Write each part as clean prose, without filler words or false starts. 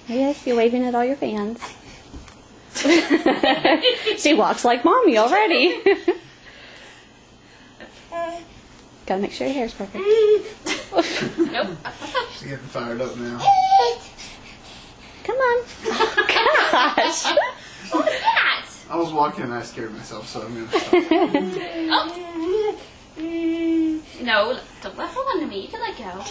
Yes, you're waving at all your fans. She walks like mommy already. Gotta make sure your hair's perfect. Nope. She's getting fired up now. Come on. Gosh. What was that? I was walking and I scared myself, so I'm gonna stop. Oh. No, don't let hold on to me. You can let go.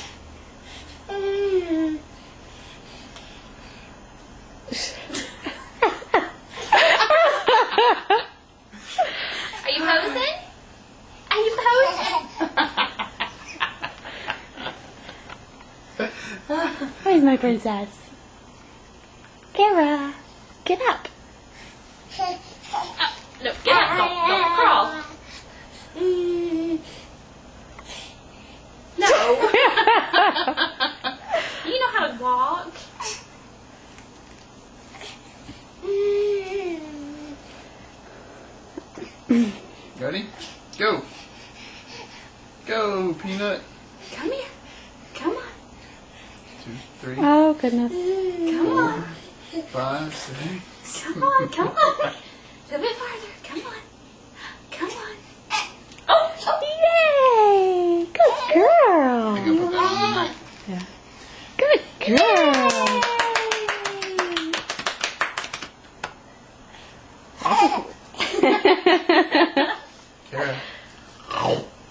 Are you posing? Are you posing? Where's my princess? Kara, get up. No, get up. Don't crawl. No. You know how to walk. Ready? Go! Go, Peanut! Come here. Come on. 2, 3, Oh, goodness. Come on. 5, 6. Come on. Come on. A little bit farther. Come on. Come on. Oh. Yay! Good girl. I think I put that on the mic. Yeah. Good girl.